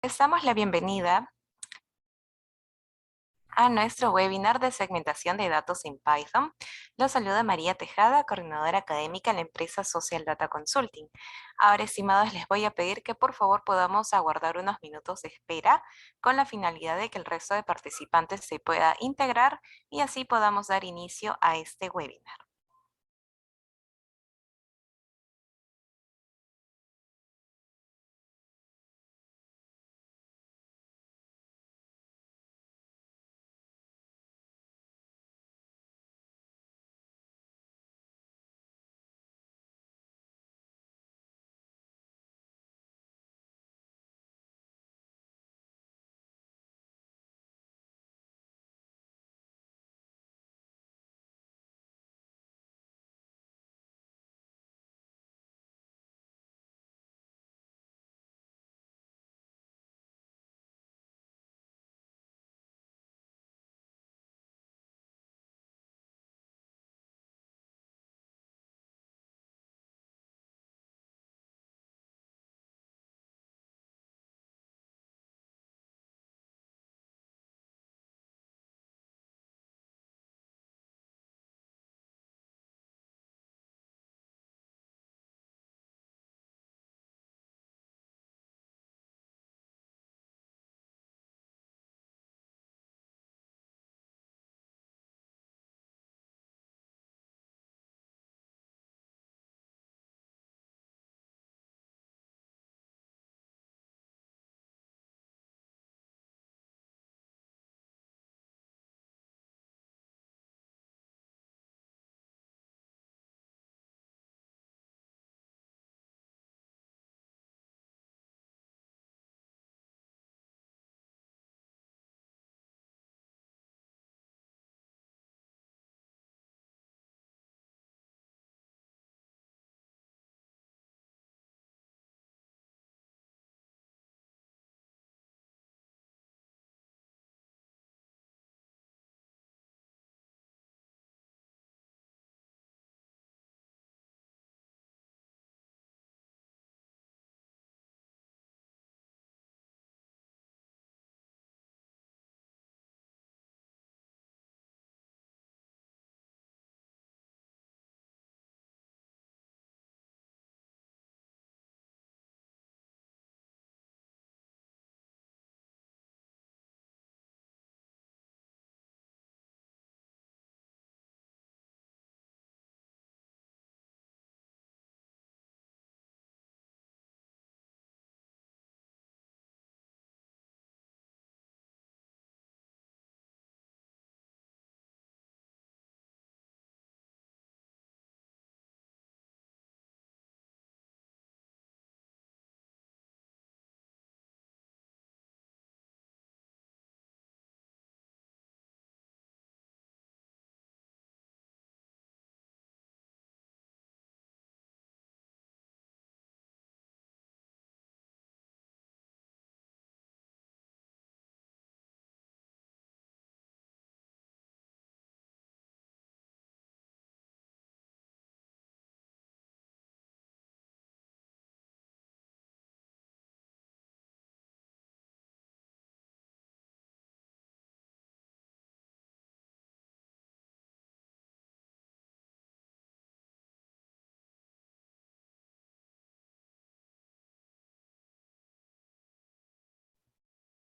Les damos la bienvenida a nuestro webinar de segmentación de datos en Python. Los saluda María Tejada, coordinadora académica en la empresa Social Data Consulting. Ahora, estimados, les voy a pedir que por favor podamos aguardar unos minutos de espera con la finalidad de que el resto de participantes se pueda integrar y así podamos dar inicio a este webinar.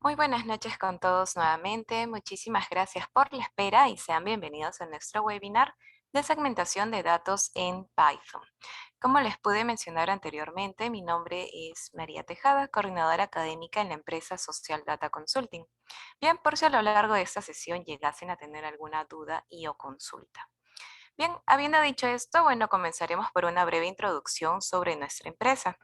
Muy buenas noches con todos nuevamente. Muchísimas gracias por la espera y sean bienvenidos a nuestro webinar de segmentación de datos en Python. Como les pude mencionar anteriormente, mi nombre es María Tejada, coordinadora académica en la empresa Social Data Consulting. Bien, por si a lo largo de esta sesión llegasen a tener alguna duda y o consulta. Bien, habiendo dicho esto, bueno, comenzaremos por una breve introducción sobre nuestra empresa.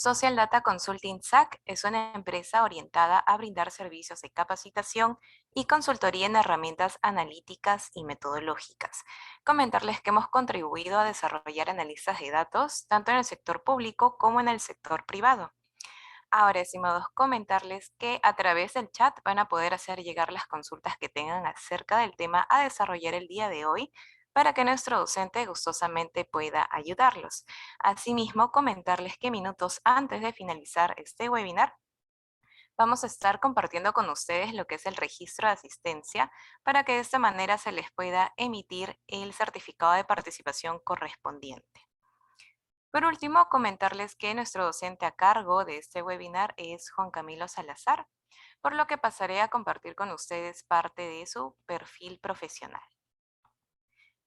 Social Data Consulting SAC es una empresa orientada a brindar servicios de capacitación y consultoría en herramientas analíticas y metodológicas. Comentarles que hemos contribuido a desarrollar analistas de datos tanto en el sector público como en el sector privado. Ahora, estimados, comentarles que a través del chat van a poder hacer llegar las consultas que tengan acerca del tema a desarrollar el día de hoy para que nuestro docente gustosamente pueda ayudarlos. Asimismo, comentarles que minutos antes de finalizar este webinar vamos a estar compartiendo con ustedes lo que es el registro de asistencia para que de esta manera se les pueda emitir el certificado de participación correspondiente. Por último, comentarles que nuestro docente a cargo de este webinar es Juan Camilo Salazar, por lo que pasaré a compartir con ustedes parte de su perfil profesional.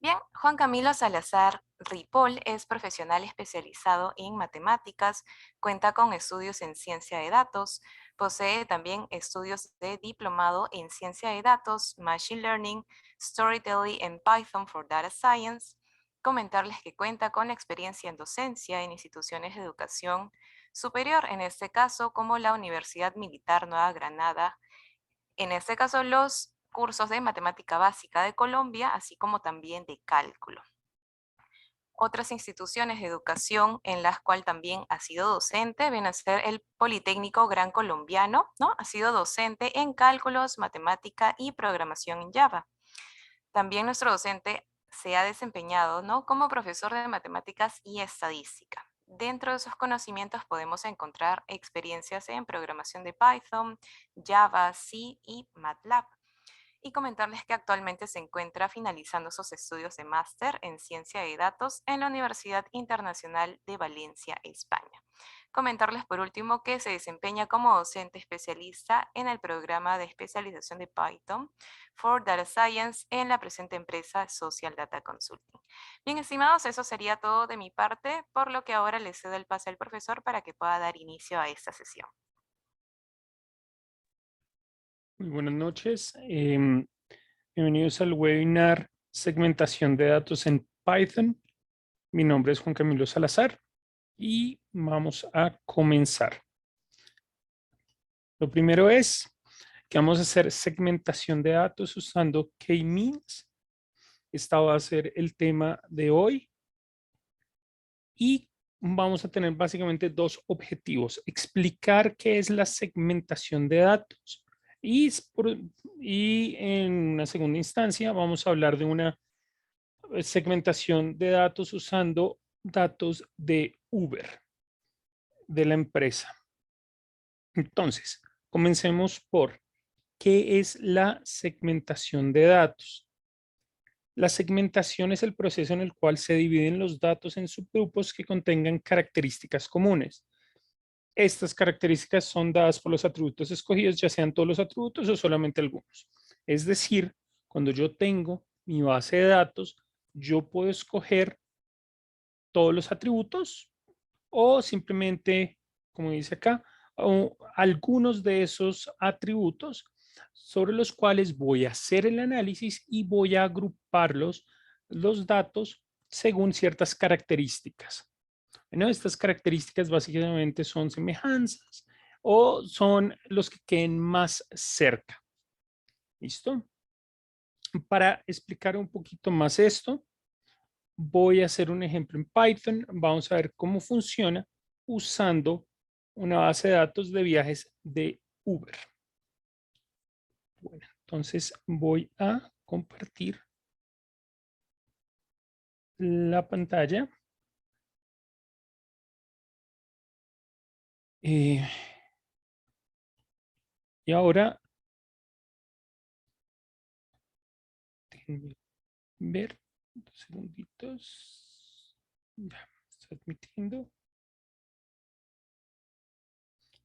Bien, Juan Camilo Salazar Ripoll es profesional especializado en matemáticas, cuenta con estudios en ciencia de datos, posee también estudios de diplomado en ciencia de datos, machine learning, storytelling en Python for Data Science. Comentarles que cuenta con experiencia en docencia en instituciones de educación superior, en este caso como la Universidad Militar Nueva Granada, en este caso los cursos de matemática básica de Colombia, así como también de cálculo. Otras instituciones de educación en las cuales también ha sido docente viene a ser el Politécnico Gran Colombiano, ¿no? Ha sido docente en cálculos, matemática y programación en Java. También nuestro docente se ha desempeñado, ¿no?, como profesor de matemáticas y estadística. Dentro de sus conocimientos podemos encontrar experiencias en programación de Python, Java, C y MATLAB. Y comentarles que actualmente se encuentra finalizando sus estudios de máster en ciencia de datos en la Universidad Internacional de Valencia, España. Comentarles por último que se desempeña como docente especialista en el programa de especialización de Python for Data Science en la presente empresa Social Data Consulting. Bien, estimados, eso sería todo de mi parte, por lo que ahora le cedo el pase al profesor para que pueda dar inicio a esta sesión. Muy buenas noches. Bienvenidos al webinar Segmentación de datos en Python. Mi nombre es Juan Camilo Salazar y vamos a comenzar. Lo primero es que vamos a hacer segmentación de datos usando K-means. Esta va a ser el tema de hoy y vamos a tener básicamente dos objetivos: explicar qué es la segmentación de datos y en una segunda instancia vamos a hablar de una segmentación de datos usando datos de Uber, de la empresa. Entonces, comencemos por ¿qué es la segmentación de datos? La segmentación es el proceso en el cual se dividen los datos en subgrupos que contengan características comunes. Estas características son dadas por los atributos escogidos, ya sean todos los atributos o solamente algunos. Es decir, cuando yo tengo mi base de datos, yo puedo escoger todos los atributos o simplemente, como dice acá, o algunos de esos atributos sobre los cuales voy a hacer el análisis y voy a agruparlos, los datos, según ciertas características. Bueno, estas características básicamente son semejanzas o son los que queden más cerca. ¿Listo? Para explicar un poquito más esto, voy a hacer un ejemplo en Python. Vamos a ver cómo funciona usando una base de datos de viajes de Uber. Bueno, entonces voy a compartir la pantalla. Y ahora, déjenme ver, 2 segunditos. Ya, está admitiendo.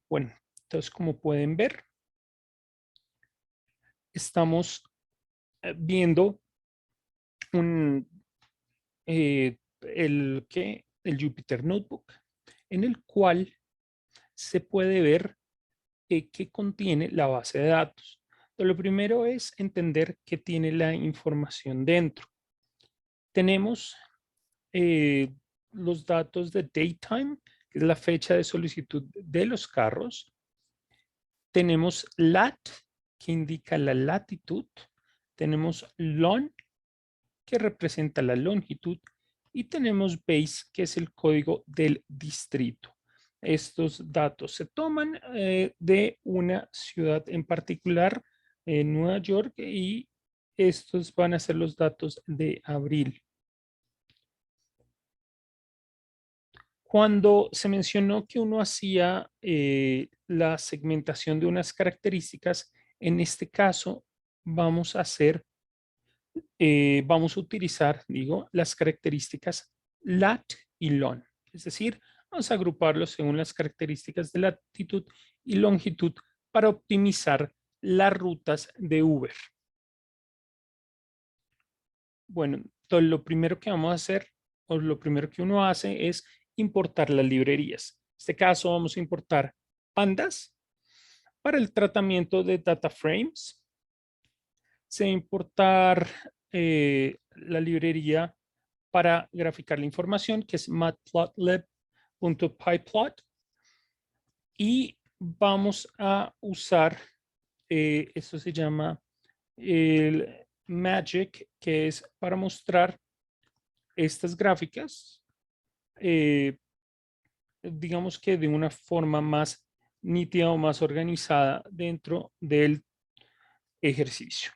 Bueno, entonces como pueden ver, estamos viendo el Jupyter Notebook, en el cual se puede ver qué contiene la base de datos. Entonces, lo primero es entender qué tiene la información dentro. Tenemos los datos de datetime, que es la fecha de solicitud de los carros. Tenemos lat, que indica la latitud. Tenemos lon, que representa la longitud. Y tenemos base, que es el código del distrito. Estos datos se toman de una ciudad en particular, en Nueva York, y estos van a ser los datos de abril. Cuando se mencionó que uno hacía la segmentación de unas características, en este caso vamos a hacer, vamos a utilizar, digo, las características lat y lon. Es decir, vamos a agruparlos según las características de latitud y longitud para optimizar las rutas de Uber. Bueno, entonces lo primero que vamos a hacer, o lo primero que uno hace es importar las librerías. En este caso vamos a importar pandas para el tratamiento de data frames. Se va a importar la librería para graficar la información, que es matplotlib.pyplot. Y vamos a usar, esto se llama el Magic, que es para mostrar estas gráficas, digamos que de una forma más nítida o más organizada dentro del ejercicio.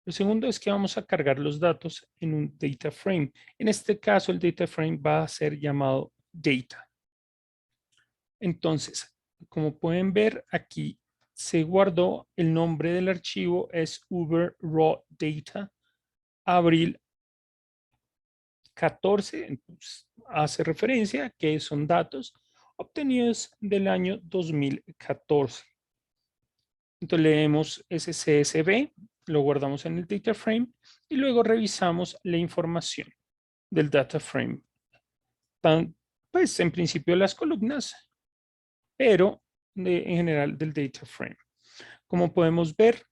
Lo segundo es que vamos a cargar los datos en un data frame. En este caso, el data frame va a ser llamado data. Entonces, como pueden ver aquí, se guardó el nombre del archivo, es Uber Raw Data, abril 14, entonces, hace referencia a que son datos obtenidos del año 2014. Entonces leemos ese CSV, lo guardamos en el data frame y luego revisamos la información del data frame. Pues en principio las columnas, pero en general del data frame. Como podemos ver,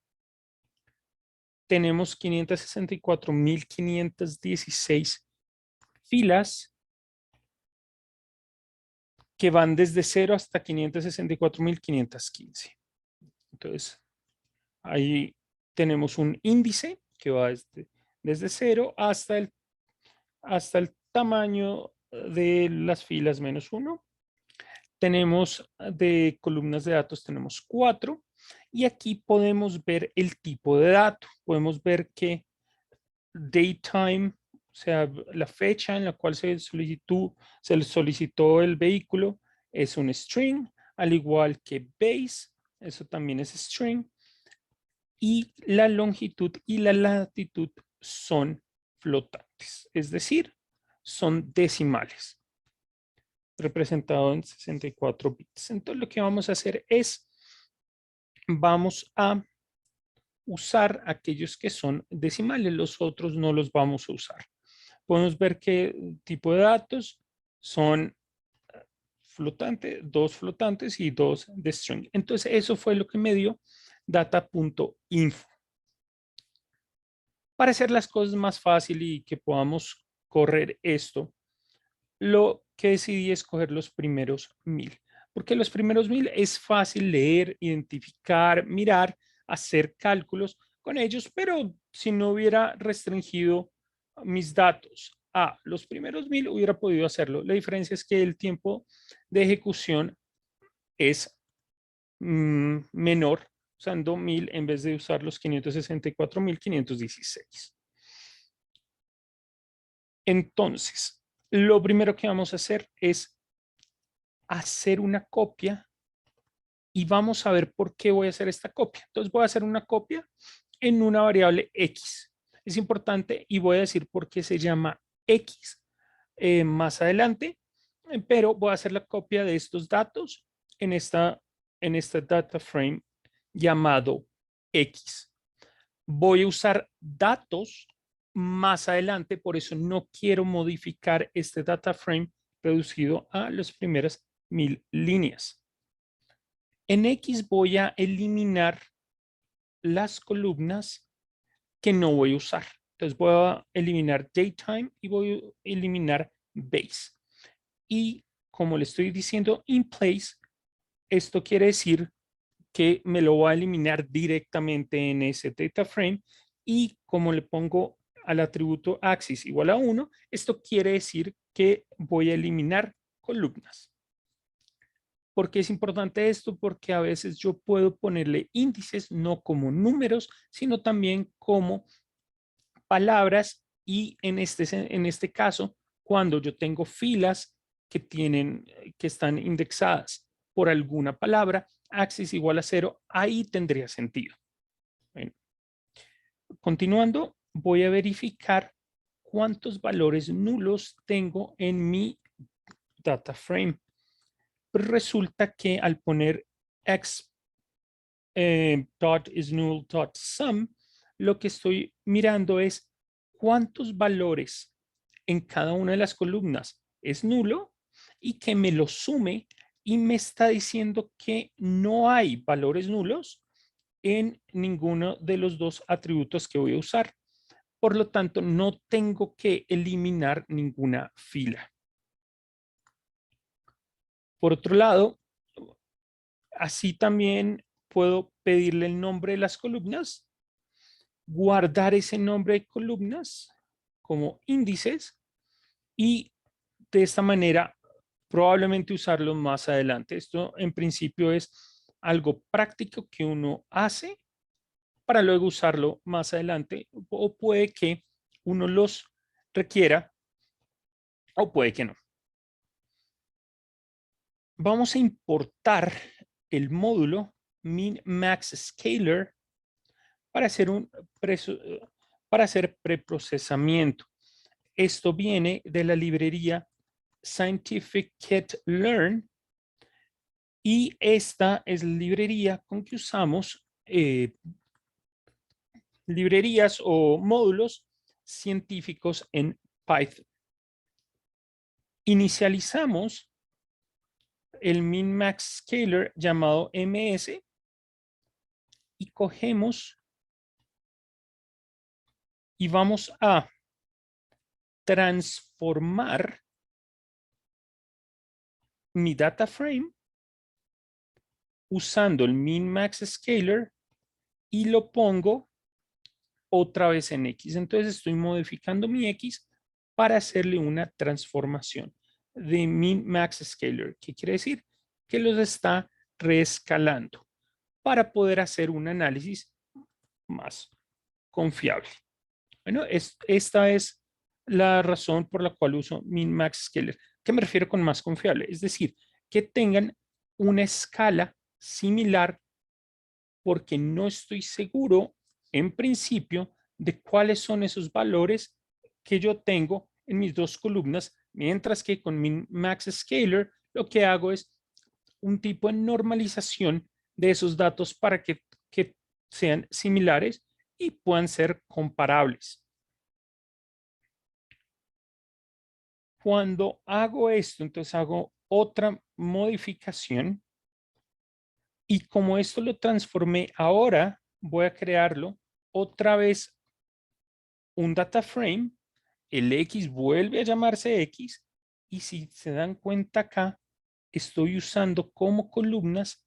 tenemos 564.516 filas que van desde 0 hasta 564.515. Entonces, ahí tenemos un índice que va desde 0 hasta el tamaño de las filas -1. Tenemos de columnas de datos, tenemos 4. Y aquí podemos ver el tipo de dato. Podemos ver que datetime, o sea, la fecha en la cual se le solicitó el vehículo, es un string, al igual que base, eso también es string. Y la longitud y la latitud son flotantes, es decir, son decimales, representado en 64 bits. Entonces lo que vamos a hacer es, vamos a usar aquellos que son decimales, los otros no los vamos a usar. Podemos ver qué tipo de datos son flotantes, 2 flotantes y 2 de string. Entonces eso fue lo que me dio data.info. Para hacer las cosas más fácil y que podamos correr esto, lo que decidí es coger los primeros 1000, porque los primeros 1000 es fácil leer, identificar, mirar, hacer cálculos con ellos, pero si no hubiera restringido mis datos a los primeros 1000, hubiera podido hacerlo. La diferencia es que el tiempo de ejecución es menor usando 1000 en vez de usar los 564.516. Entonces, lo primero que vamos a hacer es hacer una copia y vamos a ver por qué voy a hacer esta copia. Entonces voy a hacer una copia en una variable X. Es importante y voy a decir por qué se llama X más adelante, pero voy a hacer la copia de estos datos en esta data frame llamado X. Voy a usar datos más adelante, por eso no quiero modificar este data frame reducido a las primeras 1000 líneas. En X voy a eliminar las columnas que no voy a usar. Entonces voy a eliminar datetime y voy a eliminar base. Y como le estoy diciendo in place, esto quiere decir que me lo va a eliminar directamente en ese data frame. Y como le pongo al atributo axis igual a 1, esto quiere decir que voy a eliminar columnas. ¿Por qué es importante esto? Porque a veces yo puedo ponerle índices no como números, sino también como palabras. Y en este caso, cuando yo tengo filas que están indexadas por alguna palabra, axis igual a 0, ahí tendría sentido. Bueno, continuando, voy a verificar cuántos valores nulos tengo en mi data frame. Resulta que al poner x dot is null dot sum, lo que estoy mirando es cuántos valores en cada una de las columnas es nulo y que me lo sume y me está diciendo que no hay valores nulos en ninguno de los dos atributos que voy a usar. Por lo tanto, no tengo que eliminar ninguna fila. Por otro lado, así también puedo pedirle el nombre de las columnas, guardar ese nombre de columnas como índices y de esta manera probablemente usarlo más adelante. Esto en principio es algo práctico que uno hace para luego usarlo más adelante o puede que uno los requiera o puede que no. Vamos a importar el módulo min-max-scaler para hacer preprocesamiento. Esto viene de la librería Scientific-Learn y esta es la librería con que usamos librerías o módulos científicos en Python. Inicializamos el min-max scaler llamado ms y cogemos y vamos a transformar mi data frame usando el min-max scaler y lo pongo otra vez en X. Entonces estoy modificando mi X para hacerle una transformación de min-max scaler. ¿Qué quiere decir? Que los está reescalando para poder hacer un análisis más confiable. Bueno, esta es la razón por la cual uso min-max scaler. ¿Qué me refiero con más confiable? Es decir, que tengan una escala similar porque no estoy seguro en principio de cuáles son esos valores que yo tengo en mis dos columnas, mientras que con min-max scaler lo que hago es un tipo de normalización de esos datos para que sean similares y puedan ser comparables. Cuando hago esto, entonces hago otra modificación y como esto lo transformé ahora, voy a crearlo otra vez un data frame, el X vuelve a llamarse X y si se dan cuenta acá, estoy usando como columnas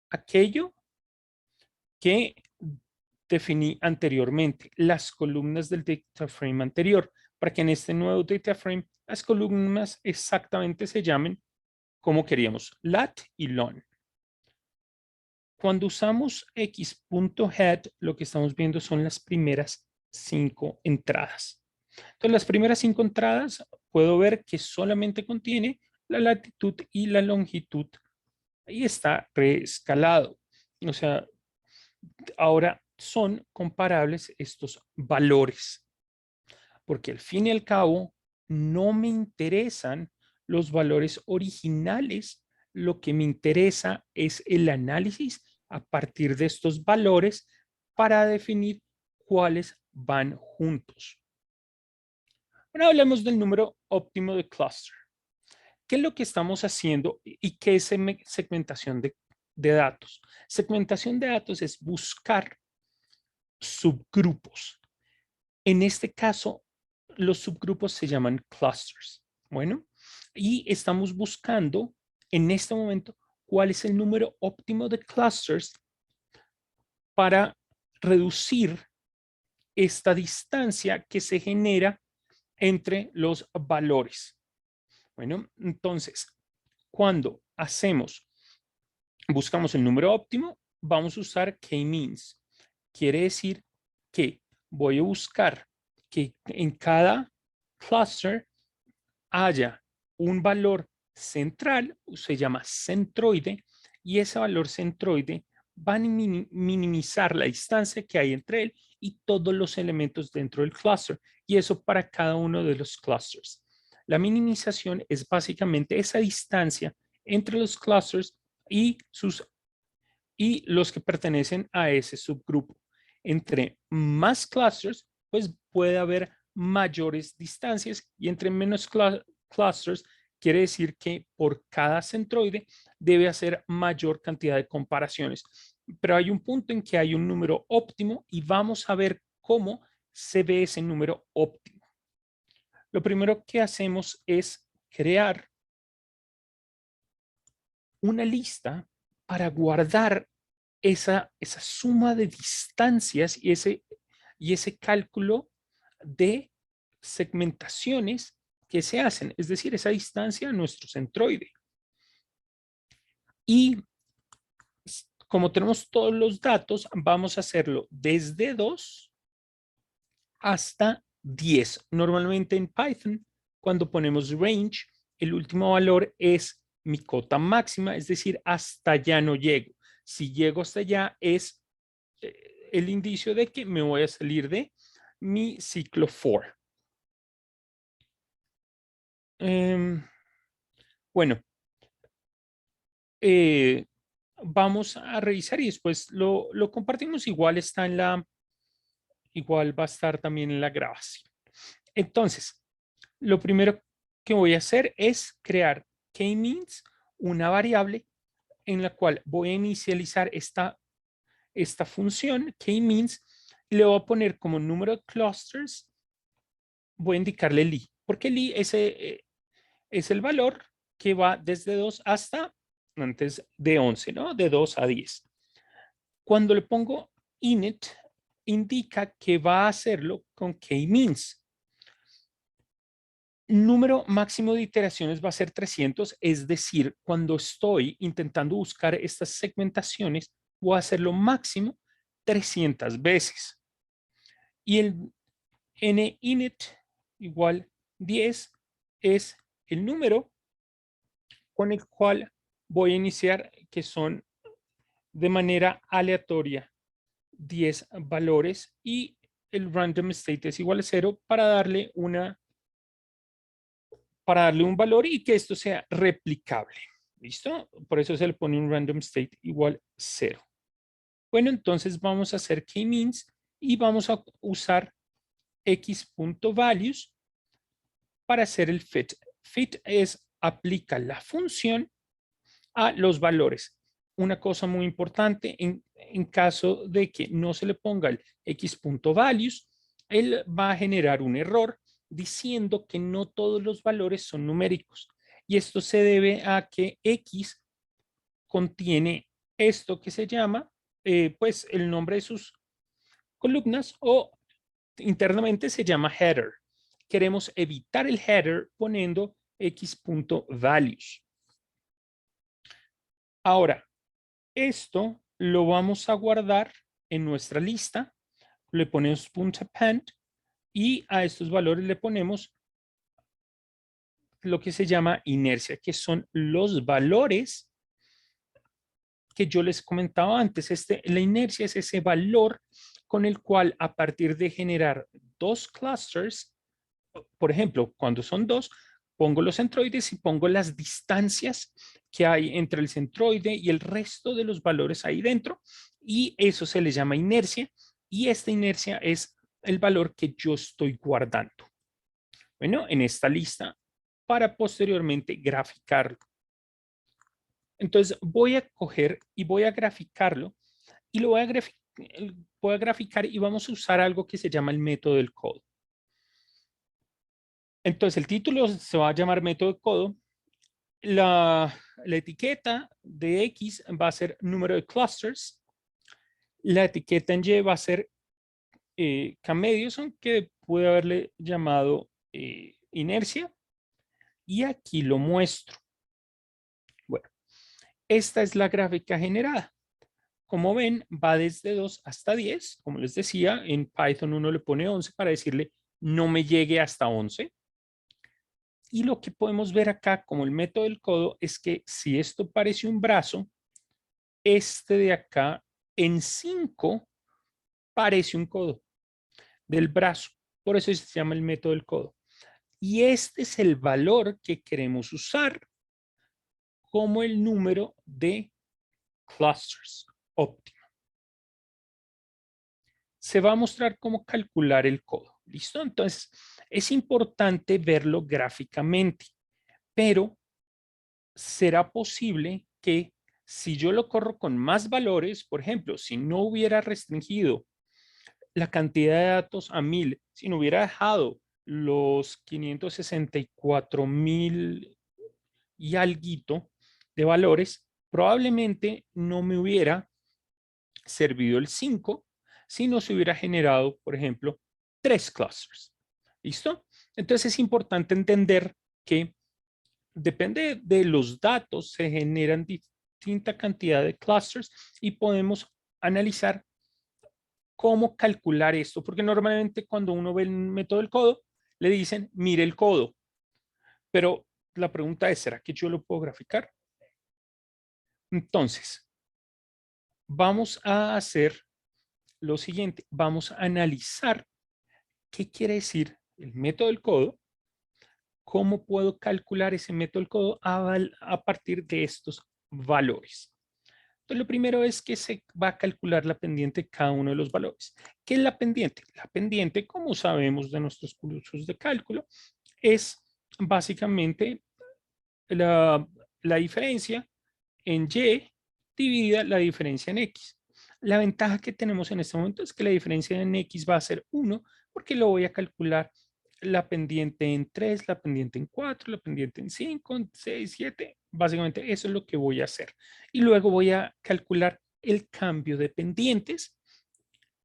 aquello que definí anteriormente, las columnas del data frame anterior, para que en este nuevo data frame las columnas exactamente se llamen como queríamos, lat y lon. Cuando usamos x.head, lo que estamos viendo son las primeras 5 entradas. Entonces, las primeras 5 entradas puedo ver que solamente contiene la latitud y la longitud. Ahí está reescalado. O sea, ahora son comparables estos valores, porque al fin y al cabo no me interesan los valores originales, lo que me interesa es el análisis a partir de estos valores para definir cuáles van juntos. Ahora hablemos del número óptimo de cluster. ¿Qué es lo que estamos haciendo y qué es segmentación de datos? Segmentación de datos es buscar subgrupos. En este caso, los subgrupos se llaman clusters. Bueno, y estamos buscando en este momento cuál es el número óptimo de clusters para reducir esta distancia que se genera entre los valores. Bueno, entonces, cuando buscamos el número óptimo, vamos a usar k-means. Quiere decir que voy a buscar que en cada cluster haya un valor central, se llama centroide, y ese valor centroide va a minimizar la distancia que hay entre él y todos los elementos dentro del cluster, y eso para cada uno de los clusters. La minimización es básicamente esa distancia entre los clusters y los que pertenecen a ese subgrupo. Entre más clusters, pues puede haber mayores distancias, y entre menos clusters quiere decir que por cada centroide debe hacer mayor cantidad de comparaciones. Pero hay un punto en que hay un número óptimo y vamos a ver cómo se ve ese número óptimo. Lo primero que hacemos es crear una lista para guardar esa suma de distancias y ese cálculo de segmentaciones que se hacen, es decir, esa distancia a nuestro centroide. Y como tenemos todos los datos, vamos a hacerlo desde 2 hasta 10. Normalmente en Python, cuando ponemos range, el último valor es mi cota máxima, es decir, hasta allá no llego. Si llego hasta allá es el indicio de que me voy a salir de mi ciclo for. Bueno, vamos a revisar y después lo compartimos. Igual va a estar también en la grabación. Entonces, lo primero que voy a hacer es crear k-means, una variable en la cual voy a inicializar esta función k-means, y le voy a poner como número de clusters, voy a indicarle li, porque li es el valor que va desde 2 hasta antes de 11, ¿no? De 2 a 10. Cuando le pongo init, indica que va a hacerlo con k-means. Número máximo de iteraciones va a ser 300, es decir, cuando estoy intentando buscar estas segmentaciones, voy a hacerlo máximo 300 veces. Y el ninit igual 10 es el número con el cual voy a iniciar, que son de manera aleatoria 10 valores, y el random state es igual a 0 para darle un valor y que esto sea replicable. ¿Listo? Por eso se le pone un random state igual 0. Bueno, entonces vamos a hacer k-means y vamos a usar x.values para hacer el fit. Fit es aplica la función a los valores. Una cosa muy importante, en caso de que no se le ponga el x.values, él va a generar un error diciendo que no todos los valores son numéricos. Y esto se debe a que x contiene esto que se llama, pues, el nombre de sus columnas, o internamente se llama header. Queremos evitar el header poniendo x.values. Ahora, esto lo vamos a guardar en nuestra lista. Le ponemos .append y a estos valores le ponemos lo que se llama inercia, que son los valores que yo les comentaba antes. La inercia es ese valor con el cual, a partir de generar dos clusters, por ejemplo, cuando son dos, pongo los centroides y pongo las distancias que hay entre el centroide y el resto de los valores ahí dentro, y eso se le llama inercia, y esta inercia es el valor que yo estoy guardando. Bueno, en esta lista para posteriormente graficarlo. Entonces voy a coger y voy a graficarlo, y lo voy a graficar y vamos a usar algo que se llama el método del codo. Entonces el título se va a llamar método de codo. La etiqueta de X va a ser número de clusters. La etiqueta en Y va a ser k-medios, que puede haberle llamado inercia. Y aquí lo muestro. Bueno, esta es la gráfica generada. Como ven, va desde 2 hasta 10. Como les decía, en Python uno le pone 11 para decirle no me llegue hasta 11. Y lo que podemos ver acá como el método del codo es que si esto parece un brazo, este de acá en 5 parece un codo del brazo. Por eso se llama el método del codo. Y este es el valor que queremos usar como el número de clusters óptimo. Se va a mostrar cómo calcular el codo. ¿Listo? Entonces, es importante verlo gráficamente, pero será posible que si yo lo corro con más valores, por ejemplo, si no hubiera restringido la cantidad de datos a 1000, si no hubiera dejado los 564,000 y alguito de valores, probablemente no me hubiera servido el 5 si no se hubiera generado, por ejemplo, 3 clusters. ¿Listo? Entonces es importante entender que depende de los datos, se generan distinta cantidad de clusters y podemos analizar cómo calcular esto, porque normalmente cuando uno ve el método del codo, le dicen, mire el codo, pero la pregunta es, ¿será que yo lo puedo graficar? Entonces, vamos a hacer lo siguiente, vamos a analizar qué quiere decir el método del codo, cómo puedo calcular ese método del codo a partir de estos valores. Entonces, lo primero es que se va a calcular la pendiente de cada uno de los valores. ¿Qué es la pendiente? La pendiente, como sabemos de nuestros cursos de cálculo, es básicamente la, la diferencia en Y dividida la diferencia en X. La ventaja que tenemos en este momento es que la diferencia en X va a ser 1 porque lo voy a calcular la pendiente en 3, la pendiente en 4, la pendiente en 5, en 6, 7. Básicamente eso es lo que voy a hacer. Y luego voy a calcular el cambio de pendientes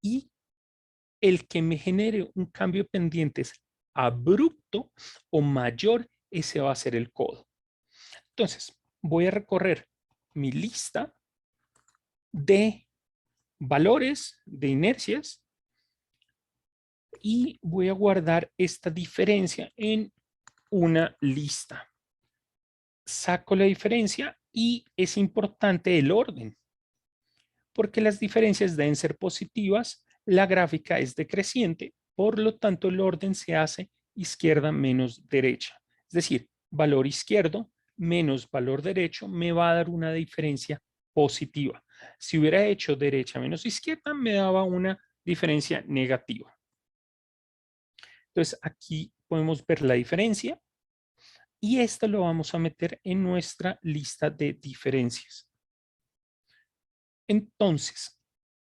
y el que me genere un cambio de pendientes abrupto o mayor, ese va a ser el codo. Entonces, voy a recorrer mi lista de valores, de inercias, y voy a guardar esta diferencia en una lista. Saco la diferencia y es importante el orden, porque las diferencias deben ser positivas, la gráfica es decreciente, por lo tanto el orden se hace izquierda menos derecha. Es decir, valor izquierdo menos valor derecho me va a dar una diferencia positiva. Si hubiera hecho derecha menos izquierda, me daba una diferencia negativa. Entonces, aquí podemos ver la diferencia y esto lo vamos a meter en nuestra lista de diferencias. Entonces,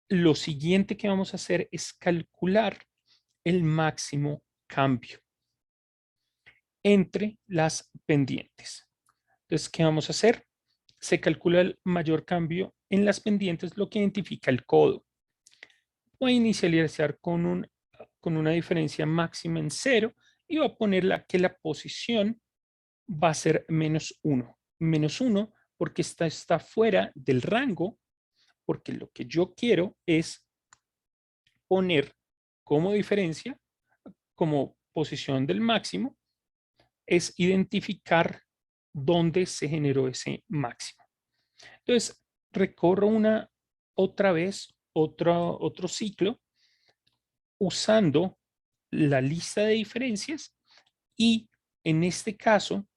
lo siguiente que vamos a hacer es calcular el máximo cambio entre las pendientes. Entonces, ¿qué vamos a hacer? Se calcula el mayor cambio en las pendientes, lo que identifica el codo. Voy a inicializar con una diferencia máxima en 0 y voy a poner que la posición va a ser menos 1. Menos 1 porque está fuera del rango, porque lo que yo quiero es poner como diferencia, como posición del máximo, es identificar dónde se generó ese máximo. Entonces, recorro otra vez, otro ciclo, usando la lista de diferencias y en este caso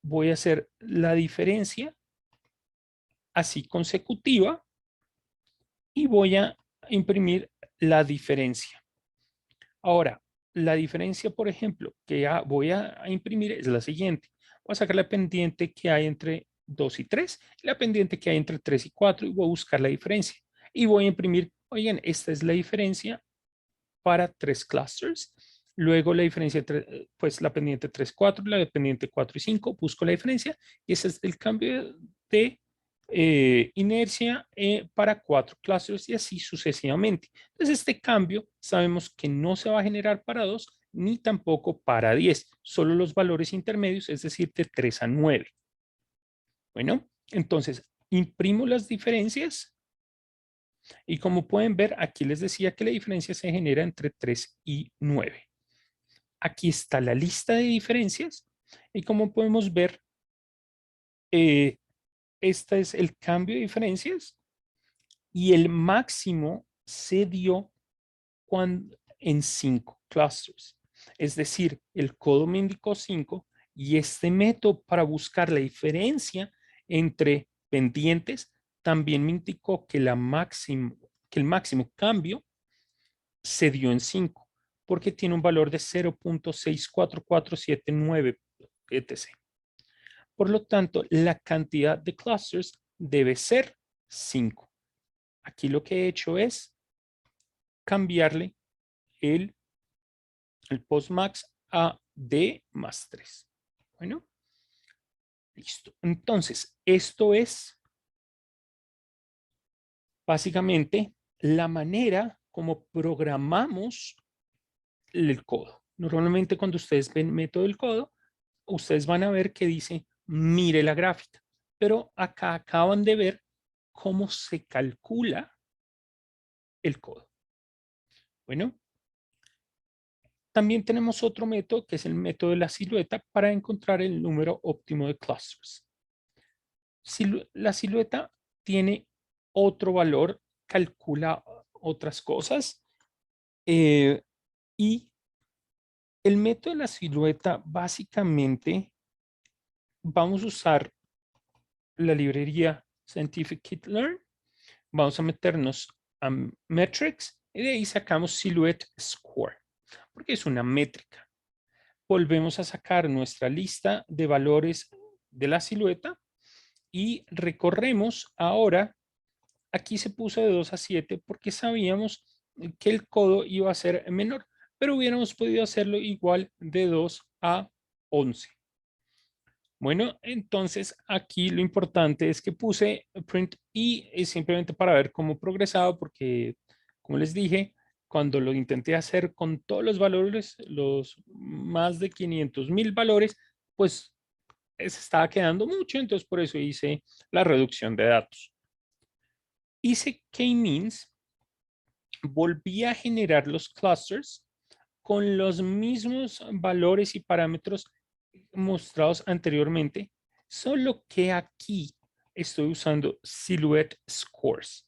voy a hacer la diferencia así consecutiva y voy a imprimir la diferencia. Ahora, la diferencia, por ejemplo, que voy a imprimir es la siguiente. Voy a sacar la pendiente que hay entre 2 y 3, la pendiente que hay entre 3 y 4 y voy a buscar la diferencia. Y voy a imprimir, oigan, esta es la diferencia para 3 clusters. Luego la diferencia entre, pues la pendiente 3, 4, la pendiente 4 y 5, busco la diferencia y ese es el cambio de inercia para 4 clusters y así sucesivamente. Entonces este cambio sabemos que no se va a generar para 2 ni tampoco para 10, solo los valores intermedios, es decir, de 3 a 9. Bueno, entonces imprimo las diferencias y como pueden ver, aquí les decía que la diferencia se genera entre 3 y 9. Aquí está la lista de diferencias Y como podemos ver, este es el cambio de diferencias y el máximo se dio en 5 clusters. Es decir, el codo me indicó 5 y este método para buscar la diferencia entre pendientes también me indicó que, que el máximo cambio se dio en 5 porque tiene un valor de 0.64479, etc. Por lo tanto, la cantidad de clusters debe ser 5. Aquí lo que he hecho es cambiarle el, el postmax a D más 3. Bueno, listo. Entonces, esto es básicamente la manera como programamos el codo. Normalmente cuando ustedes ven método del codo, ustedes van a ver que dice, mire la gráfica. Pero acá acaban de ver cómo se calcula el codo. Bueno, también tenemos otro método que es el método de la silueta para encontrar el número óptimo de clusters. La silueta tiene otro valor, calcula otras cosas y el método de la silueta básicamente vamos a usar la librería Scientific Learn, vamos a meternos a Metrics y de ahí sacamos Silhouette Score porque es una métrica. Volvemos a sacar nuestra lista de valores de la silueta y recorremos ahora. Aquí se puso de 2 a 7 porque sabíamos que el codo iba a ser menor, pero hubiéramos podido hacerlo igual de 2 a 11. Bueno, entonces aquí lo importante es que puse print y es simplemente para ver cómo progresaba porque, como les dije, cuando lo intenté hacer con todos los valores, los más de 500,000 valores, pues se estaba quedando mucho, entonces por eso hice la reducción de datos. Hice k-means, volví a generar los clusters con los mismos valores y parámetros mostrados anteriormente, solo que aquí estoy usando Silhouette Scores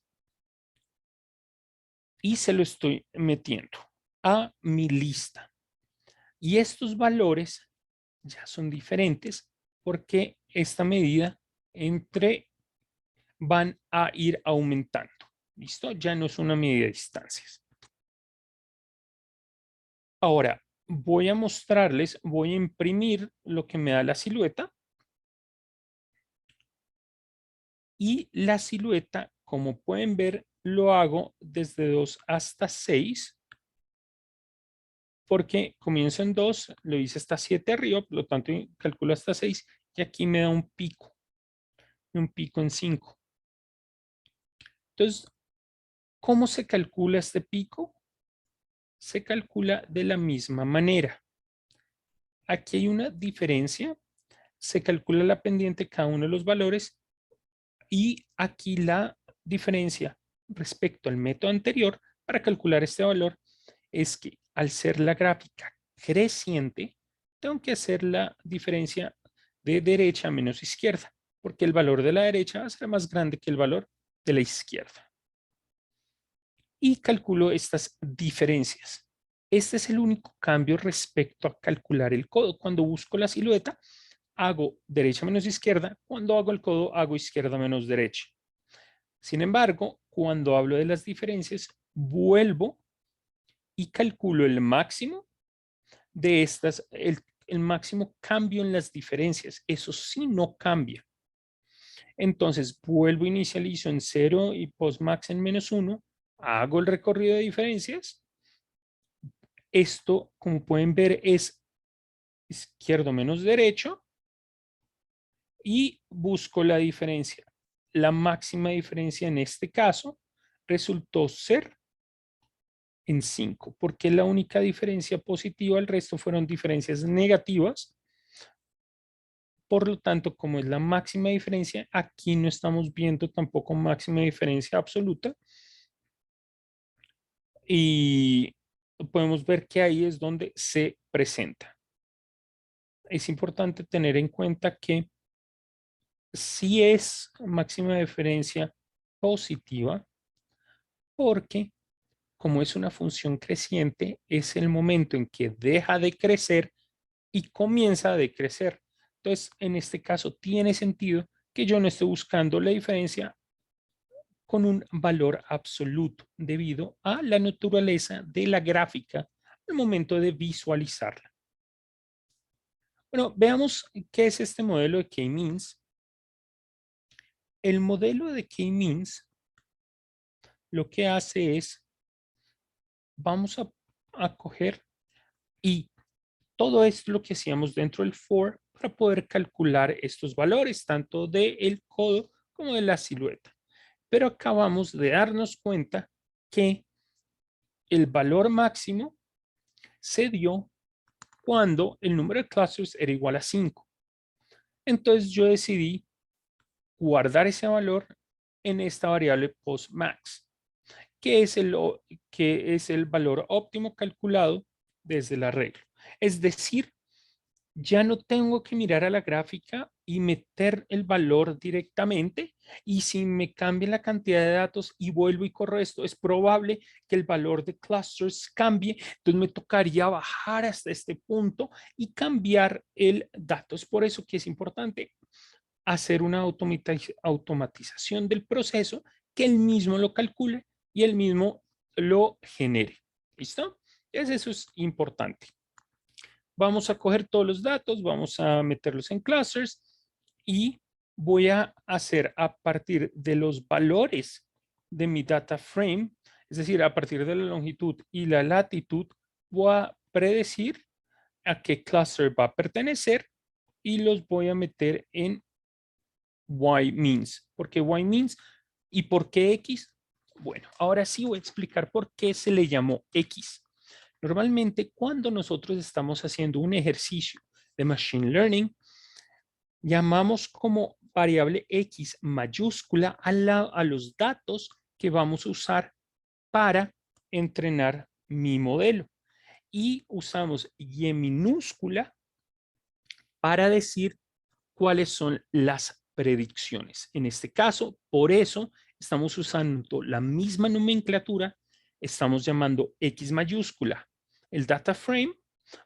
y se lo estoy metiendo a mi lista. Y estos valores ya son diferentes porque esta medida van a ir aumentando. ¿Listo? Ya no es una medida de distancias. Ahora, voy a mostrarles, voy a imprimir lo que me da la silueta. Y la silueta, como pueden ver, lo hago desde 2 hasta 6, porque comienzo en 2, lo hice hasta 7 arriba, por lo tanto calculo hasta 6, y aquí me da un pico en 5. Entonces, ¿cómo se calcula este pico? Se calcula de la misma manera. Aquí hay una diferencia, se calcula la pendiente de cada uno de los valores y aquí la diferencia respecto al método anterior para calcular este valor es que al ser la gráfica creciente, tengo que hacer la diferencia de derecha menos izquierda, porque el valor de la derecha va a ser más grande que el valor de la izquierda. Y calculo estas diferencias. Este es el único cambio respecto a calcular el codo. Cuando busco la silueta, hago derecha menos izquierda. Cuando hago el codo, hago izquierda menos derecha. Sin embargo, cuando hablo de las diferencias, vuelvo y calculo el máximo de estas, el máximo cambio en las diferencias. Eso sí no cambia. Entonces, vuelvo, inicializo en 0 y postmax en -1, hago el recorrido de diferencias. Esto, como pueden ver, es izquierdo menos derecho y busco la diferencia. La máxima diferencia en este caso resultó ser en 5, porque la única diferencia positiva, el resto fueron diferencias negativas. Por lo tanto, como es la máxima diferencia, aquí no estamos viendo tampoco máxima diferencia absoluta. Y podemos ver que ahí es donde se presenta. es importante tener en cuenta que si es máxima diferencia positiva, porque como es una función creciente, es el momento en que deja de crecer y comienza a decrecer. Entonces, en este caso, tiene sentido que yo no esté buscando la diferencia con un valor absoluto debido a la naturaleza de la gráfica al momento de visualizarla. Bueno, veamos qué es este modelo de K-means. El modelo de K-means lo que hace es, vamos a coger y todo es lo que hacíamos dentro del for para poder calcular estos valores, tanto del codo como de la silueta. Pero acabamos de darnos cuenta que el valor máximo se dio cuando el número de clusters era igual a 5. Entonces yo decidí guardar ese valor en esta variable postmax, que es el valor óptimo calculado desde el arreglo. Es decir, ya no tengo que mirar a la gráfica y meter el valor directamente. Y si me cambia la cantidad de datos y vuelvo y corro esto, es probable que el valor de clusters cambie. Entonces me tocaría bajar hasta este punto y cambiar el dato. Es por eso que es importante hacer una automatización del proceso que él mismo lo calcule y él mismo lo genere. ¿Listo? Eso es importante. Vamos a coger todos los datos, vamos a meterlos en clusters y voy a hacer a partir de los valores de mi data frame, es decir, a partir de la longitud y la latitud, voy a predecir a qué cluster va a pertenecer y los voy a meter en Y-means. ¿Por qué Y-means? ¿Y por qué X? Bueno, ahora sí voy a explicar por qué se le llamó X. Normalmente, cuando nosotros estamos haciendo un ejercicio de Machine Learning, llamamos como variable X mayúscula a los datos que vamos a usar para entrenar mi modelo. Y usamos Y minúscula para decir cuáles son las predicciones. En este caso, por eso estamos usando la misma nomenclatura, estamos llamando X mayúscula el data frame,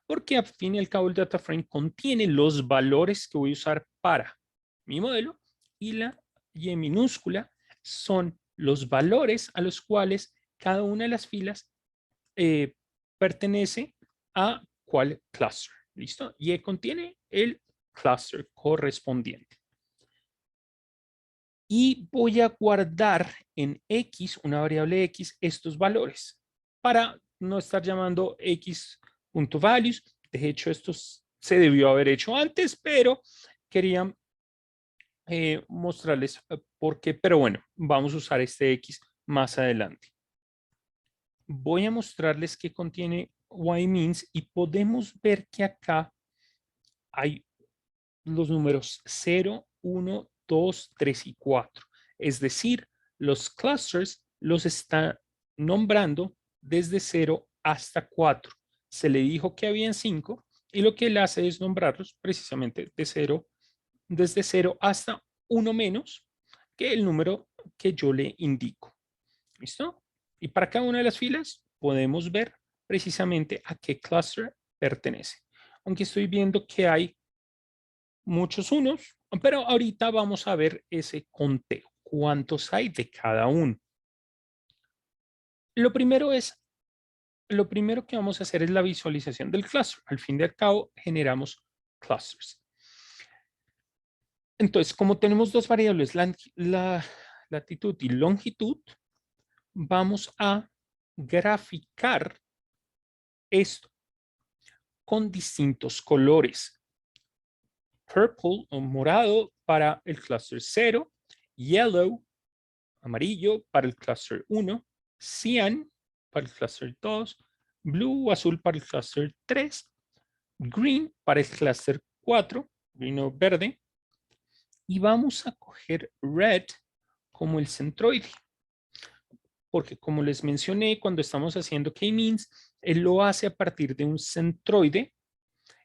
porque al fin y al cabo el data frame contiene los valores que voy a usar para mi modelo y la Y minúscula son los valores a los cuales cada una de las filas eh, pertenece a cuál cluster. ¿Listo? Y contiene el cluster correspondiente. Y voy a guardar en X, una variable X, estos valores para no estar llamando X.values. De hecho, esto se debió haber hecho antes, pero quería mostrarles por qué. Pero bueno, vamos a usar este X más adelante. Voy a mostrarles qué contiene Y-means y podemos ver que acá hay los números 0, 1, 2, 3 y 4. Es decir, los clusters los está nombrando desde 0 hasta 4. Se le dijo que habían 5 y lo que él hace es nombrarlos precisamente desde 0 hasta 1 menos que el número que yo le indico. ¿Listo? Y para cada una de las filas podemos ver precisamente a qué cluster pertenece. Aunque estoy viendo que hay muchos unos, pero ahorita vamos a ver ese conteo. ¿Cuántos hay de cada uno? Lo primero es, lo primero que vamos a hacer es la visualización del cluster. Al fin y al cabo, generamos clusters. Entonces, como tenemos dos variables, la latitud y longitud, vamos a graficar esto con distintos colores. Purple o morado para el cluster 0, yellow, amarillo para el cluster 1, cyan para el cluster 2, blue o azul para el cluster 3, green para el cluster 4, green o verde, y vamos a coger red como el centroide, porque como les mencioné, cuando estamos haciendo K-means, él lo hace a partir de un centroide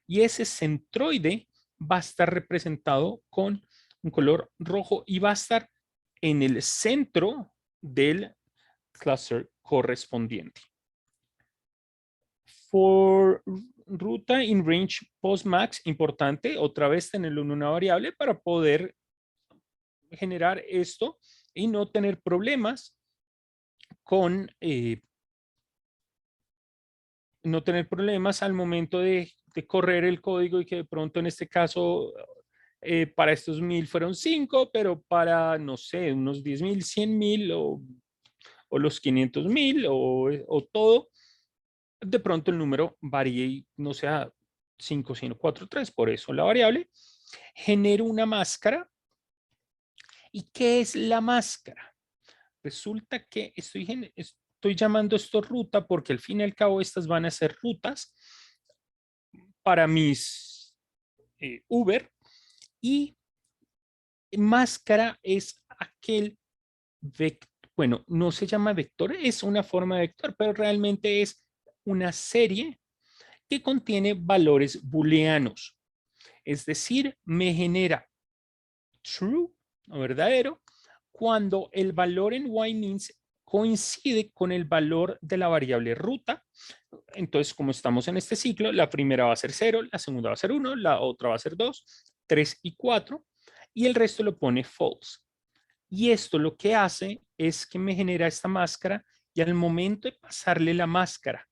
y ese centroide va a estar representado con un color rojo y va a estar en el centro del cluster correspondiente. For ruta in range postmax, importante otra vez tenerlo en una variable para poder generar esto y no tener problemas con no tener problemas al momento de correr el código y que de pronto en este caso para estos 1000 fueron 5, pero para, no sé, unos 10,000, 100,000 o los 500,000 o todo, de pronto el número varíe y no sea 5, sino 4, 3. Por eso la variable genera una máscara. ¿Y qué es la máscara? Resulta que estoy llamando esto ruta porque al fin y al cabo estas van a ser rutas para mis Uber, y máscara es aquel vector, bueno, no se llama vector, es una forma de vector, pero realmente es una serie que contiene valores booleanos. Es decir, me genera true o verdadero cuando el valor en y-means coincide con el valor de la variable ruta. Entonces, como estamos en este ciclo, la primera va a ser 0, la segunda va a ser 1, la otra va a ser 2, 3 y 4, y el resto lo pone false. Y esto lo que hace es que me genera esta máscara, y al momento de pasarle la máscara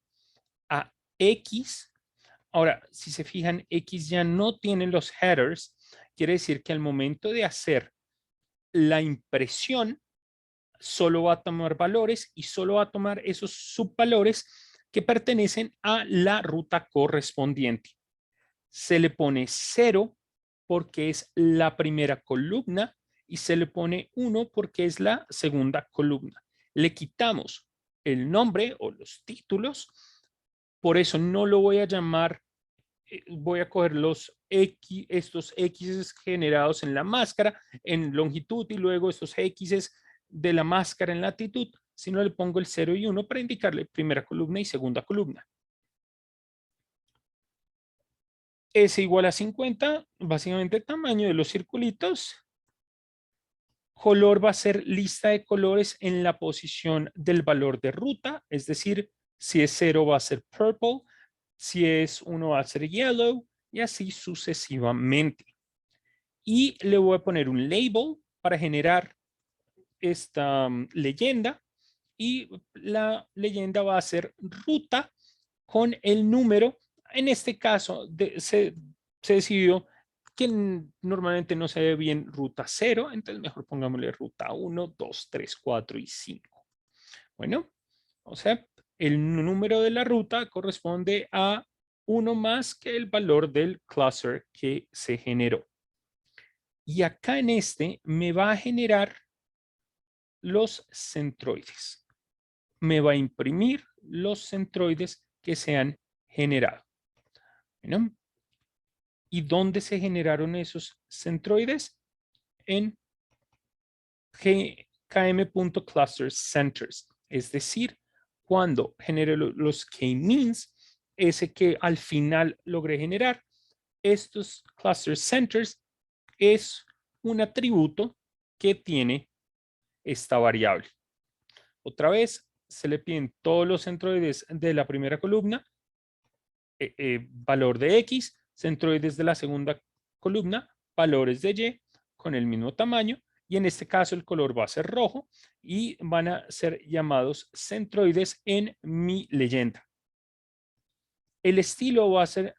a X, ahora, si se fijan, X ya no tiene los headers, quiere decir que al momento de hacer la impresión, solo va a tomar valores y solo va a tomar esos subvalores que pertenecen a la ruta correspondiente. Se le pone 0 porque es la primera columna y se le pone 1 porque es la segunda columna. Le quitamos el nombre o los títulos, por eso no lo voy a llamar, voy a coger estos X generados en la máscara en longitud y luego estos X de la máscara en latitud, sino le pongo el 0 y 1 para indicarle primera columna y segunda columna. S igual a 50, básicamente el tamaño de los circulitos. Color va a ser lista de colores en la posición del valor de ruta, es decir, si es 0 va a ser purple, si es 1 va a ser yellow y así sucesivamente. Y le voy a poner un label para generar esta leyenda, y la leyenda va a ser ruta con el número. En este caso se decidió que normalmente no se ve bien ruta 0, entonces mejor pongámosle ruta 1, 2, 3, 4 y 5. Bueno, o sea, el número de la ruta corresponde a 1 más que el valor del cluster que se generó. Y acá en este me va a generar los centroides. Me va a imprimir los centroides que se han generado. Bueno, ¿y dónde se generaron esos centroides? En km.cluster_centers. Es decir, cuando genere los k-means, ese que al final logré generar, estos cluster centers es un atributo que tiene esta variable. Otra vez, se le piden todos los centroides de la primera columna, valor de X, centroides de la segunda columna, valores de Y con el mismo tamaño, y en este caso el color va a ser rojo y van a ser llamados centroides en mi leyenda. El estilo va a ser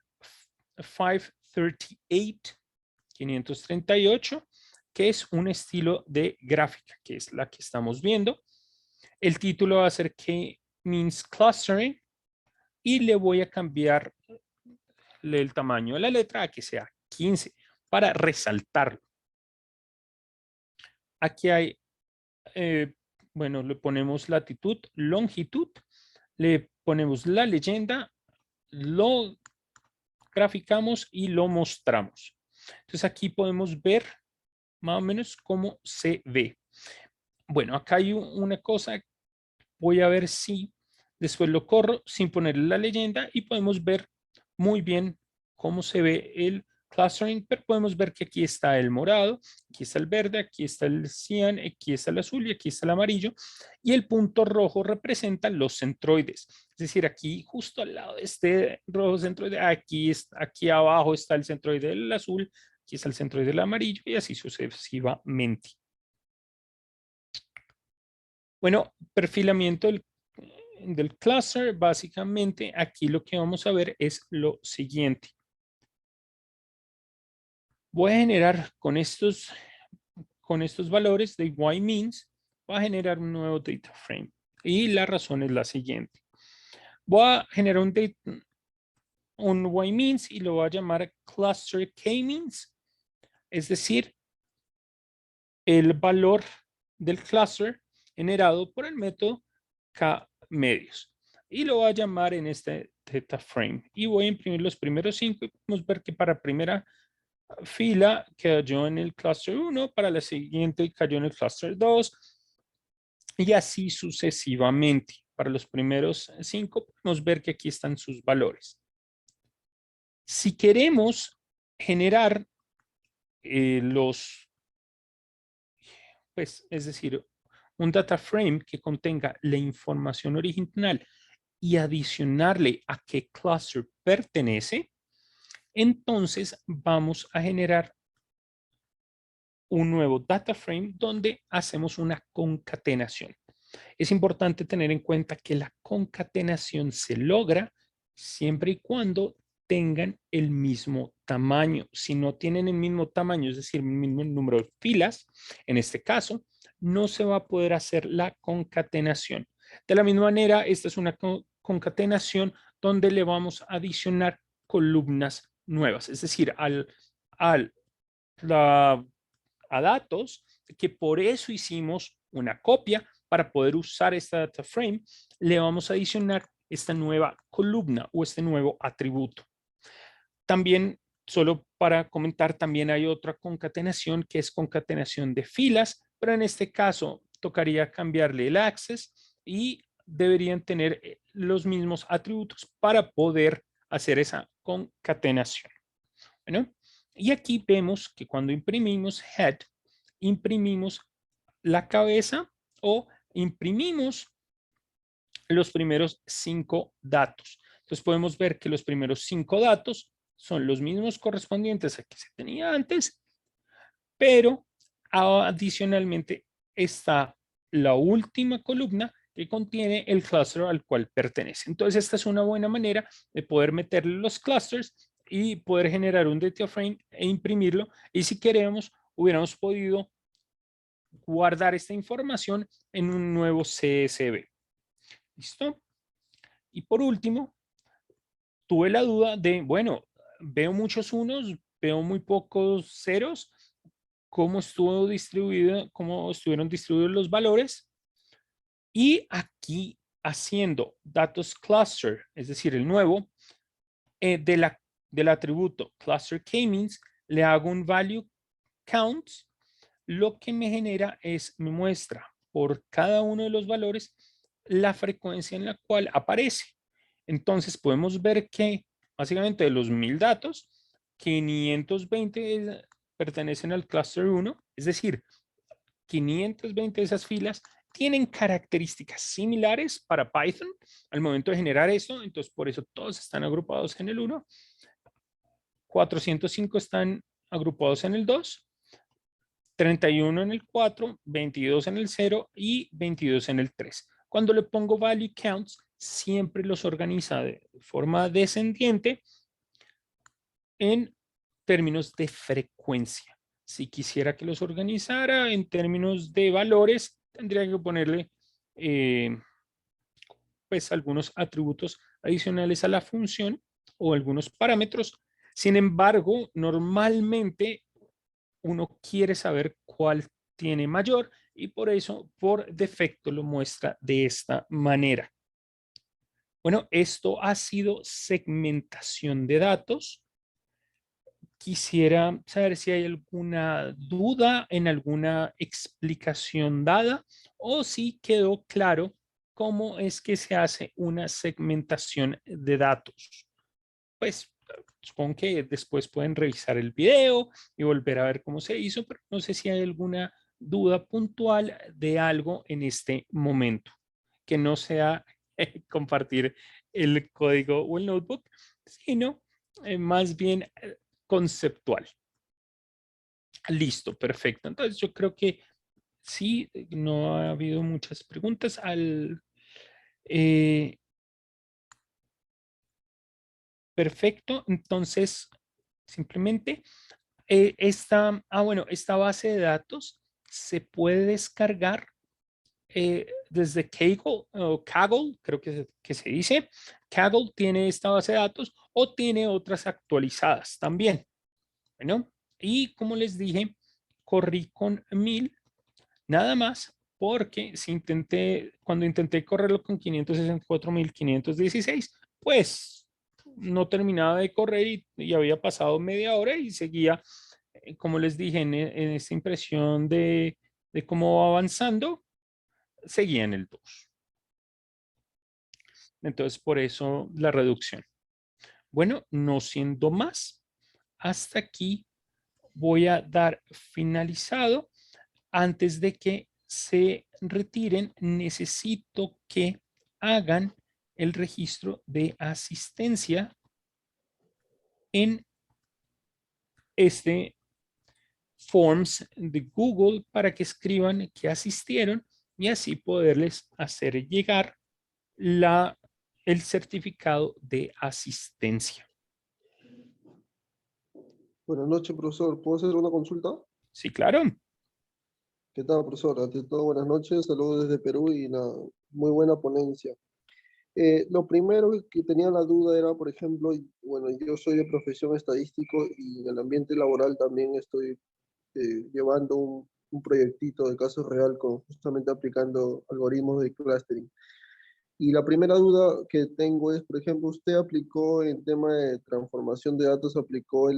538, que es un estilo de gráfica, que es la que estamos viendo. El título va a ser K-means clustering y le voy a cambiar el tamaño de la letra a que sea 15 para resaltarlo. Aquí hay, bueno, le ponemos latitud, longitud, le ponemos la leyenda, lo graficamos y lo mostramos. Entonces aquí podemos ver más o menos cómo se ve. Bueno, acá hay una cosa, voy a ver si después lo corro sin ponerle la leyenda y podemos ver muy bien cómo se ve el clustering, pero podemos ver que aquí está el morado, aquí está el verde, aquí está el cian, aquí está el azul y aquí está el amarillo. Y el punto rojo representa los centroides. Es decir, aquí justo al lado de este rojo centroide, aquí abajo está el centroide del azul, aquí está el centroide del amarillo y así sucesivamente. Bueno, perfilamiento del cluster, básicamente aquí lo que vamos a ver es lo siguiente. Voy a generar con estos valores de y-means, voy a generar un nuevo data frame. Y la razón es la siguiente. Voy a generar un y-means y lo voy a llamar cluster k-means, es decir, el valor del cluster generado por el método k-medios. Y lo voy a llamar en este data frame. Y voy a imprimir los primeros 5 y podemos ver que para primera fila cayó en el cluster 1, para la siguiente cayó en el cluster 2 y así sucesivamente. Para los primeros 5 podemos ver que aquí están sus valores. Si queremos generar es decir, un data frame que contenga la información original y adicionarle a qué cluster pertenece, entonces vamos a generar un nuevo data frame donde hacemos una concatenación. Es importante tener en cuenta que la concatenación se logra siempre y cuando tengan el mismo tamaño. Si no tienen el mismo tamaño, es decir, el mismo número de filas, en este caso, no se va a poder hacer la concatenación. De la misma manera, esta es una concatenación donde le vamos a adicionar columnas nuevas, es decir, a datos, que por eso hicimos una copia para poder usar esta data frame, le vamos a adicionar esta nueva columna o este nuevo atributo. También, solo para comentar, también hay otra concatenación que es concatenación de filas, pero en este caso tocaría cambiarle el access y deberían tener los mismos atributos para poder hacer esa concatenación. Bueno, y aquí vemos que cuando imprimimos head, imprimimos la cabeza o imprimimos los primeros 5 datos. Entonces podemos ver que los primeros 5 datos son los mismos correspondientes a que se tenía antes, pero adicionalmente está la última columna que contiene el cluster al cual pertenece. Entonces esta es una buena manera de poder meterle los clusters y poder generar un data frame e imprimirlo. Y si queremos, hubiéramos podido guardar esta información en un nuevo CSV. ¿Listo? Y por último, tuve la duda de, bueno, veo muchos unos, veo muy pocos ceros, cómo estuvo distribuido, cómo estuvieron distribuidos los valores. Y aquí haciendo datos cluster, es decir, el nuevo, del atributo cluster k-means, le hago un value count, lo que me genera es, me muestra por cada uno de los valores la frecuencia en la cual aparece. Entonces podemos ver que básicamente de los 1000 datos, 520 pertenecen al cluster 1, es decir, 520 de esas filas tienen características similares para Python al momento de generar esto, entonces por eso todos están agrupados en el 1, 405 están agrupados en el 2, 31 en el 4, 22 en el 0 y 22 en el 3. Cuando le pongo value counts, siempre los organiza de forma descendiente en términos de frecuencia. Si quisiera que los organizara en términos de valores, tendría que ponerle pues algunos atributos adicionales a la función o algunos parámetros. Sin embargo, normalmente uno quiere saber cuál tiene mayor y por eso por defecto lo muestra de esta manera. Bueno, esto ha sido segmentación de datos. Quisiera saber si hay alguna duda en alguna explicación dada o si quedó claro cómo es que se hace una segmentación de datos. Pues Supongo que después pueden revisar el video y volver a ver cómo se hizo, pero no sé si hay alguna duda puntual de algo en este momento, que no sea compartir el código o el notebook, sino más bien conceptual. Listo, perfecto. Entonces yo creo que sí, no ha habido muchas preguntas eh, perfecto. Entonces, simplemente esta base de datos se puede descargar desde Kaggle, o Kaggle, creo que se dice. Kaggle tiene esta base de datos o tiene otras actualizadas también. Bueno, y como les dije, corrí con 1000 nada más porque cuando intenté correrlo con 564.516, pues no terminaba de correr y había pasado media hora y seguía, como les dije, en esta impresión de cómo va avanzando, seguía en el 2. Entonces, por eso la reducción. Bueno, no siendo más, hasta aquí voy a dar finalizado. Antes de que se retiren, necesito que hagan el registro de asistencia en este Forms de Google para que escriban que asistieron y así poderles hacer llegar el certificado de asistencia. Buenas noches, profesor. ¿Puedo hacer una consulta? Sí, claro. ¿Qué tal, profesor? Ante todo, buenas noches. Saludos desde Perú y muy buena ponencia. Lo primero que tenía la duda era, por ejemplo, bueno, yo soy de profesión estadístico y en el ambiente laboral también estoy llevando un proyectito de caso real con justamente aplicando algoritmos de clustering. Y la primera duda que tengo es, por ejemplo, usted aplicó en tema de transformación de datos, aplicó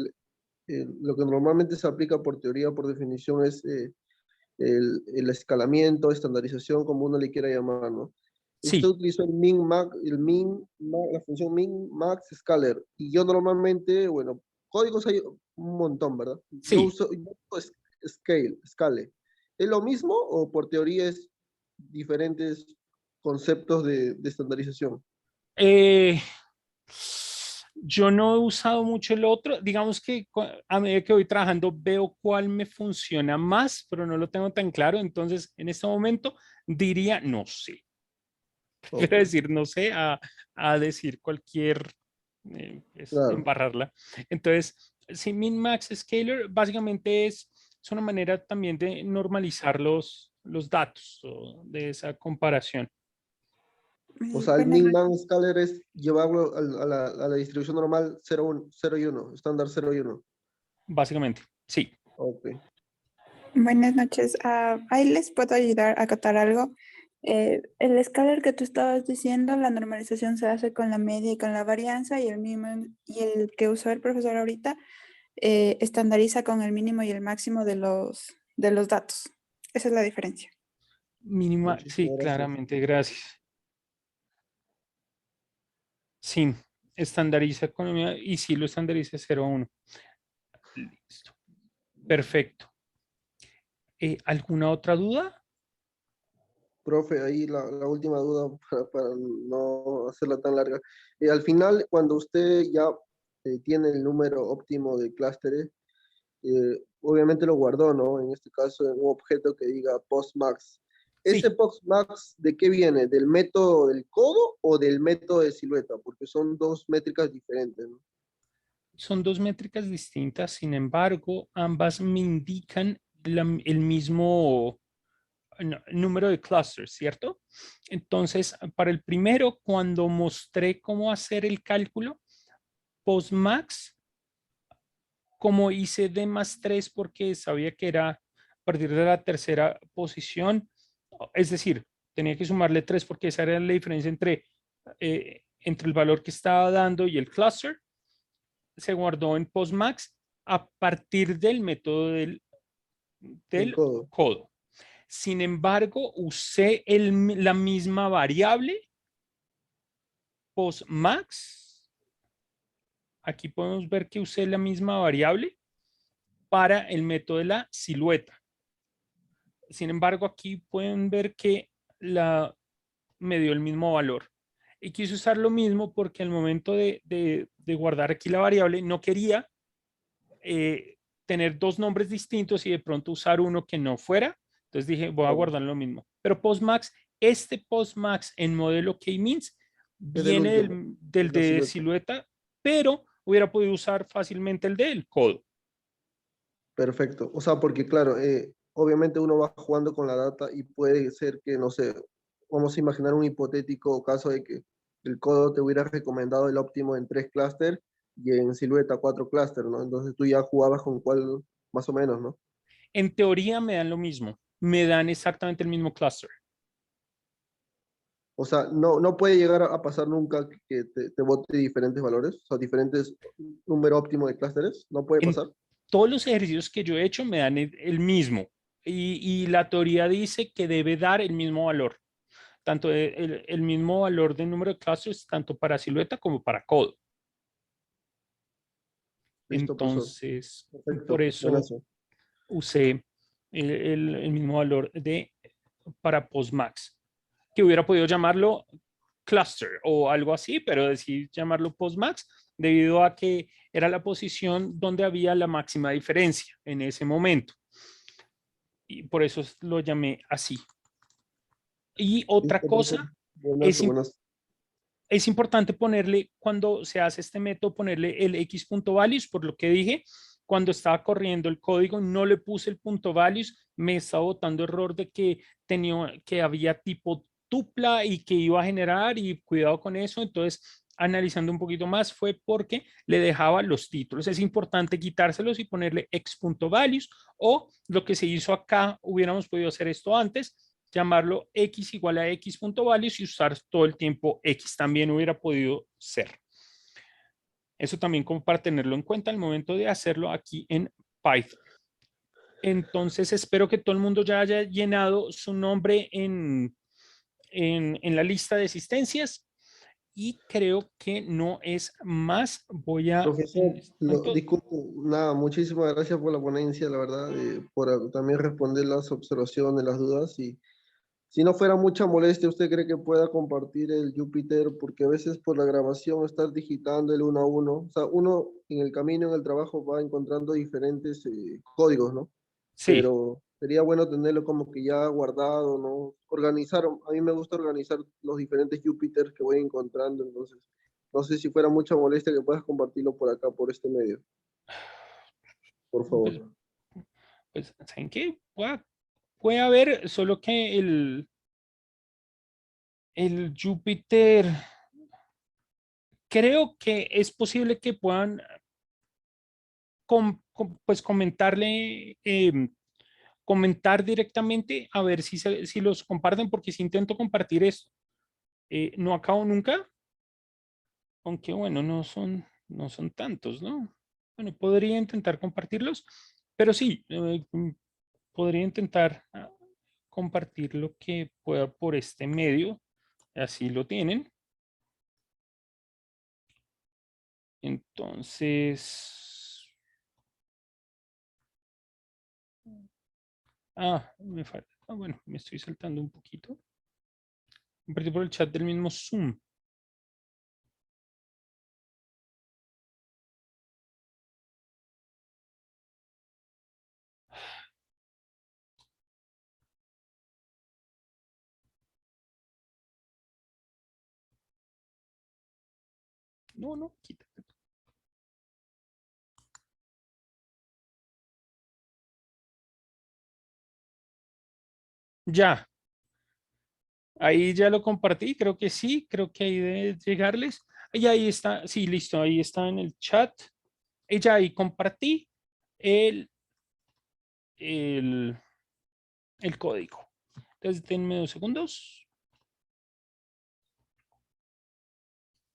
lo que normalmente se aplica por teoría, por definición, es el escalamiento, estandarización, como uno le quiera llamar, ¿no? Usted Sí. utilizó la función min, max, scaler, y yo normalmente, bueno, códigos hay un montón, ¿verdad? Sí. Yo uso scale. ¿Es lo mismo o por teoría es diferentes conceptos de estandarización? Eh, yo no he usado mucho el otro. Digamos que a medida que voy trabajando veo cuál me funciona más, pero no lo tengo tan claro. Entonces, en este momento diría no sé. Ok, Quiero decir no sé a decir cualquier, claro. embarrarla. Entonces, si min-max scaler básicamente es una manera también de normalizar los datos o de esa comparación. O sea, el Buenas min-max noches. scaler es llevarlo a la distribución normal 0 y 1, estándar 0 y 1. Básicamente, sí. Ok. Buenas noches. Ahí les puedo ayudar a acotar algo. El escalar que tú estabas diciendo, la normalización se hace con la media y con la varianza, y el mínimo y el que usó el profesor ahorita estandariza con el mínimo y el máximo de los datos. Esa es la diferencia. Mínima, sí, Muchísimas gracias. claramente, gracias. Sí, estandariza y sí lo estandariza 0 a 1. Listo. Perfecto. ¿Alguna otra duda? Profe, ahí la última duda para no hacerla tan larga. Al final, cuando usted ya tiene el número óptimo de clústeres, obviamente lo guardó, ¿no? En este caso, en un objeto que diga postmax. ¿Ese Sí, postmax de qué viene? ¿Del método del codo o del método de silueta? Porque son dos métricas diferentes, ¿no? son dos métricas distintas, sin embargo, ambas me indican el mismo número de clusters, ¿cierto? Entonces, para el primero, cuando mostré cómo hacer el cálculo, postmax, como hice D más 3 porque sabía que era a partir de la tercera posición, es decir, tenía que sumarle 3 porque esa era la diferencia entre el valor que estaba dando y el cluster, se guardó en postmax a partir del método Del del codo. codo. Sin embargo, usé la misma variable postmax. aquí podemos ver que usé la misma variable para el método de la silueta. Sin embargo, aquí pueden ver que me dio el mismo valor. Y quise usar lo mismo porque al momento de guardar aquí la variable no quería tener dos nombres distintos y de pronto usar uno que no fuera. Entonces dije, voy a Claro, guardar lo mismo. Pero postmax, este postmax en modelo K-means es del viene último, del es la de silueta. silueta, pero hubiera podido usar fácilmente el del codo. Perfecto. O sea, porque claro, obviamente uno va jugando con la data y puede ser que, no sé, vamos a imaginar un hipotético caso de que el codo te hubiera recomendado el óptimo en 3 clústeres y en silueta 4 clústeres, ¿no? Entonces tú ya jugabas con cuál, más o menos, ¿no? En teoría me dan lo mismo, me dan exactamente el mismo cluster. O sea, no puede llegar a pasar nunca que te bote diferentes valores, o sea, diferentes número óptimo de clústeres, no puede En pasar. todos los ejercicios que yo he hecho me dan el mismo y la teoría dice que debe dar el mismo valor, tanto el mismo valor del número de clusters, tanto para silueta como para codo. Listo, profesor. Entonces, por Perfecto, eso buenazo. usé el mismo valor para Postmax, que hubiera podido llamarlo cluster o algo así, pero decidí llamarlo Postmax debido a que era la posición donde había la máxima diferencia en ese momento. Y por eso lo llamé así. Y otra Listo, profesor. cosa, es, Buenazo, buenazo. es importante ponerle, cuando se hace este método, ponerle el x.values, por lo que dije, cuando estaba corriendo el código, no le puse el punto values, me estaba botando error de que había tipo tupla y que iba a generar y cuidado con eso. Entonces, analizando un poquito más, fue porque le dejaba los títulos. Es importante quitárselos y ponerle x.values o lo que se hizo acá, hubiéramos podido hacer esto antes, llamarlo x igual a x.values y usar todo el tiempo x también hubiera podido ser. Eso también como para tenerlo en cuenta al momento de hacerlo aquí en Python. Entonces espero que todo el mundo ya haya llenado su nombre en la lista de existencias y creo que no es más. Voy a en Profesor, este momento. disculpe, nada, muchísimas gracias por la ponencia, la verdad, por también responder las observaciones, las dudas. Y si no fuera mucha molestia, ¿usted cree que pueda compartir el Jupyter? Porque a veces por la grabación estar digitando el uno a uno, o sea, uno en el camino, en el trabajo, va encontrando diferentes códigos, ¿no? Sí, Pero sería bueno tenerlo como que ya guardado, ¿no? Organizar, a mí me gusta organizar los diferentes Jupyters que voy encontrando, entonces, no sé si fuera mucha molestia que puedas compartirlo por acá, por este medio, por pues, favor. pues ¿saben qué? Puede haber, solo que el Jupyter, creo que es posible que puedan pues comentar directamente a ver si los comparten, porque si intento compartir esto, no acabo nunca, aunque bueno, no son tantos, ¿no? Bueno, podría intentar compartirlos, pero sí, podría intentar compartir lo que pueda por este medio, así lo tienen. Entonces, me falta, bueno, me estoy saltando un poquito. Compartir por el chat del mismo Zoom. No, no, quítate. Ya, ahí ya lo compartí, creo que sí, creo que ahí debe llegarles. Y ahí está, sí, listo, ahí está en el chat. Y ya ahí compartí el, el, el código. Entonces, denme 2 segundos.